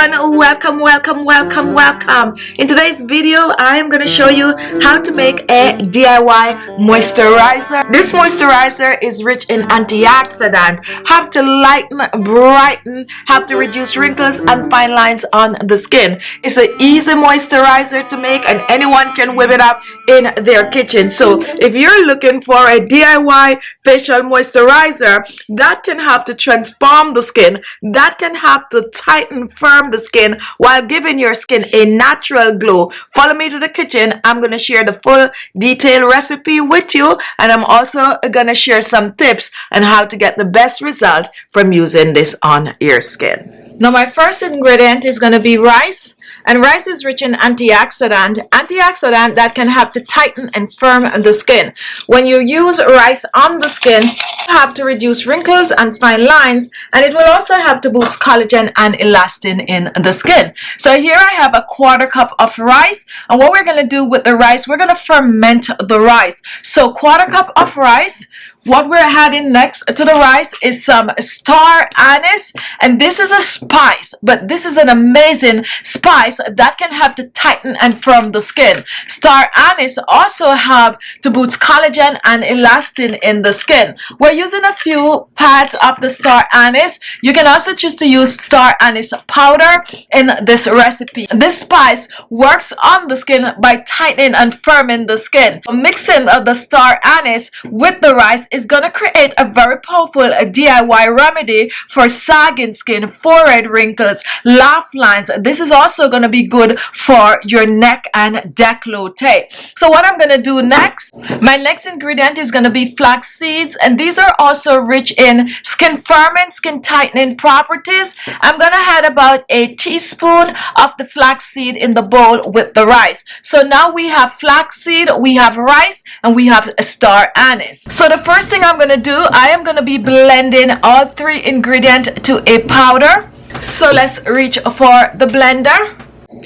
everyone, welcome. In today's video I am going to show you how to make a DIY moisturizer. This moisturizer is rich in antioxidant, have to lighten, brighten, have to reduce wrinkles and fine lines on the skin. It's an easy moisturizer to make and anyone can whip it up in their kitchen. So if you're looking for a DIY facial moisturizer that can help to transform the skin, that can help to tighten, firm the skin while giving your skin a natural glow, follow me to the kitchen. I'm going to share the full detailed recipe with you, and I'm also going to share some tips on how to get the best result from using this on your skin. Now my first ingredient is going to be rice, and rice is rich in antioxidant that can help to tighten and firm the skin. When you use rice on the skin, you have to reduce wrinkles and fine lines, and it will also help to boost collagen and elastin in the skin. So here I have a quarter cup of rice, and what we're going to do with the rice, we're going to ferment the rice. So quarter cup of rice. What we're adding next to the rice is some star anise, and this is a spice, but this is an amazing spice that can help to tighten and firm the skin. Star anise also help to boost collagen and elastin in the skin. We're using a few pads of the star anise. You can also choose to use star anise powder in this recipe. This spice works on the skin by tightening and firming the skin. Mixing the star anise with the rice is going to create a very powerful DIY remedy for sagging skin, forehead wrinkles, laugh lines. This is also going to be good for your neck and décolleté. So what I'm going to do next, my next ingredient is going to be flax seeds, and these are also rich in skin firming, skin tightening properties. I'm going to add about a teaspoon of the flax seed in the bowl with the rice. So now we have flax seed, we have rice, and we have a star anise. So the first thing I'm going to do, I am going to be blending all three ingredients to a powder. So let's reach for the blender,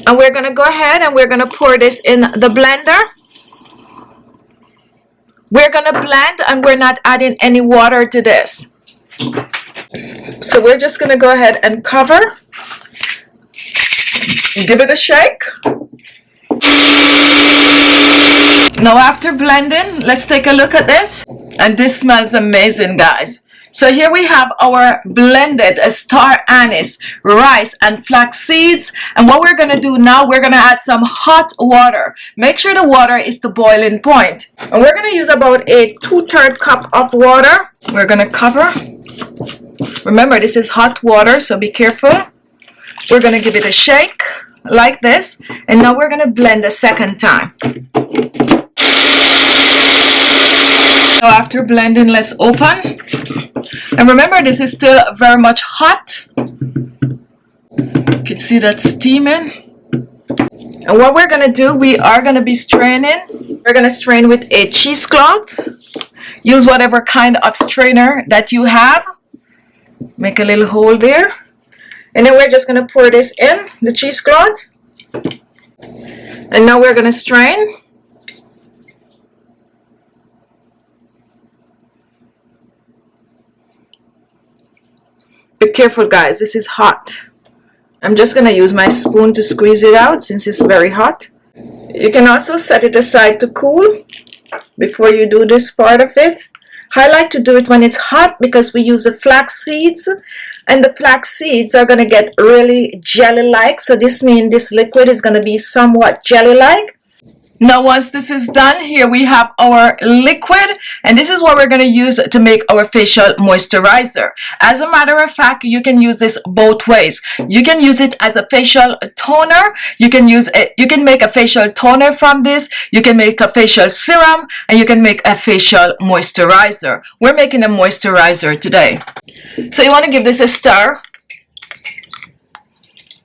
and we're going to go ahead and we're going to pour this in the blender. We're going to blend, and we're not adding any water to this. So we're just going to go ahead and cover, give it a shake. Now after blending, let's take a look at this, and this smells amazing, guys. So here we have our blended star anise, rice, and flax seeds. And what we're going to do now, we're going to add some hot water. Make sure the water is the boiling point. And we're going to use about a 2/3 cup of water. We're going to cover. Remember, this is hot water, so be careful. We're going to give it a shake like this. And now we're going to blend a second time. So after blending, let's open. And remember, this is still very much hot. You can see that steaming. And what we're going to do, we are going to be straining. We're going to strain with a cheesecloth. Use whatever kind of strainer that you have. Make a little hole there. And then we're just going to pour this in the cheesecloth. And now we're going to strain. Be careful, guys, this is hot. I'm just going to use my spoon to squeeze it out since it's very hot. You can also set it aside to cool before you do this part of it. I like to do it when it's hot because we use the flax seeds, and the flax seeds are going to get really jelly-like. So this means this liquid is going to be somewhat jelly-like. Now once this is done, here we have our liquid, and this is what we're going to use to make our facial moisturizer. As a matter of fact, you can use this both ways. You can use it as a facial toner. You can make a facial toner from this. You can make a facial serum, and you can make a facial moisturizer. We're making a moisturizer today. So you want to give this a stir.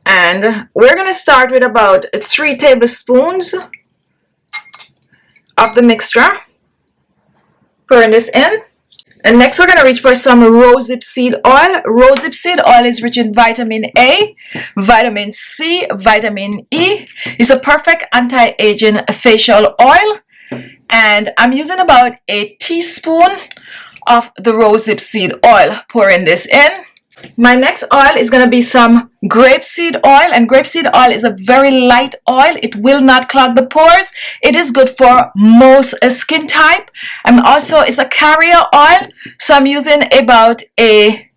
And we're going to start with about 3 tablespoons of the mixture. Pouring this in. And next we're going to reach for some rosehip seed oil. Rosehip seed oil is rich in vitamin A, vitamin C, vitamin E. It's a perfect anti-aging facial oil. And I'm using about a teaspoon of the rosehip seed oil. Pouring this in. My next oil is going to be some grapeseed oil, and grapeseed oil is a very light oil. It will not clog the pores. It is good for most skin type. And also it's a carrier oil, so I'm using about a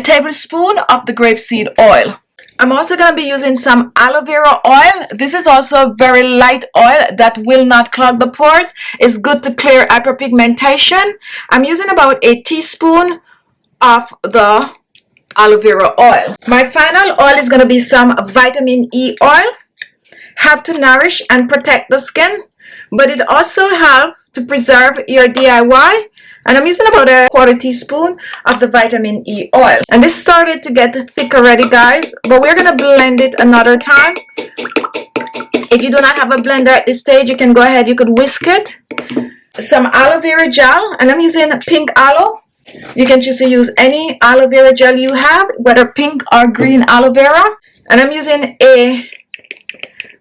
tablespoon of the grapeseed oil. I'm also going to be using some aloe vera oil. This is also a very light oil that will not clog the pores. It's good to clear hyperpigmentation. I'm using about a teaspoon of the aloe vera oil. My final oil is going to be some vitamin E oil. Help to nourish and protect the skin, but it also helps to preserve your DIY. And I'm using about a quarter teaspoon of the vitamin E oil. And this started to get thick already, guys, but we're going to blend it another time. If you do not have a blender at this stage, you can go ahead, you could whisk it. Some aloe vera gel, and I'm using pink aloe. You can choose to use any aloe vera gel you have, whether pink or green aloe vera. And I'm using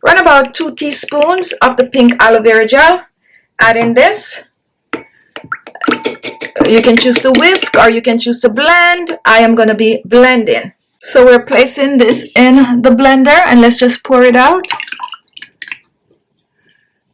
around about 2 teaspoons of the pink aloe vera gel. Add in this. You can choose to whisk or you can choose to blend. I am going to be blending. So we're placing this in the blender and let's just pour it out.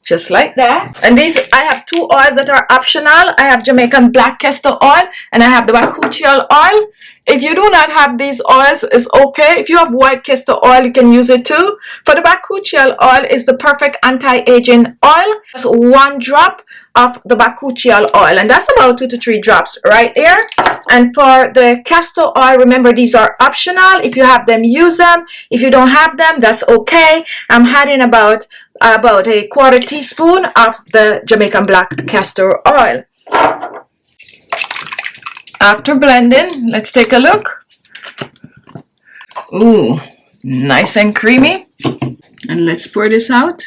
Just like that. And these, I have 2 oils that are optional. I have Jamaican black castor oil and I have the bakuchiol oil. If you do not have these oils, it's okay. If you have white castor oil, you can use it too. For the bakuchiol oil is the perfect anti-aging oil. Just 1 drop of the bakuchiol oil, and that's about 2 to 3 drops right there. And for the castor oil, remember these are optional. If you have them, use them. If you don't have them, that's okay. I'm adding about a quarter teaspoon of the Jamaican black castor oil. After blending, let's take a look. Ooh, nice and creamy. And let's pour this out.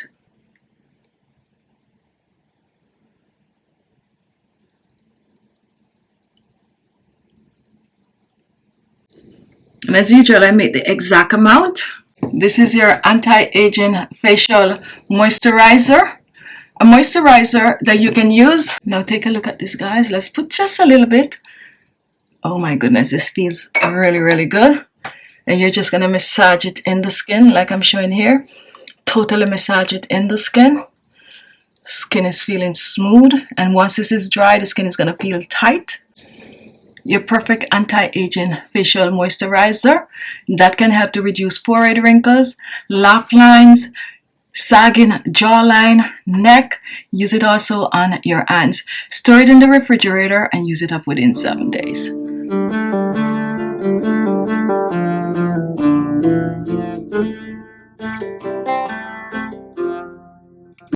And as usual, I make the exact amount. This is your anti-aging facial moisturizer. A moisturizer that you can use. Now take a look at this, guys. Let's put just a little bit. Oh my goodness, this feels really, really good. And you're just going to massage it in the skin like I'm showing here. Totally massage it in the skin. Skin is feeling smooth. And once this is dry, the skin is going to feel tight. Your perfect anti-aging facial moisturizer that can help to reduce forehead wrinkles, laugh lines, sagging jawline, neck. Use it also on your hands. Store it in the refrigerator and use it up within 7 days.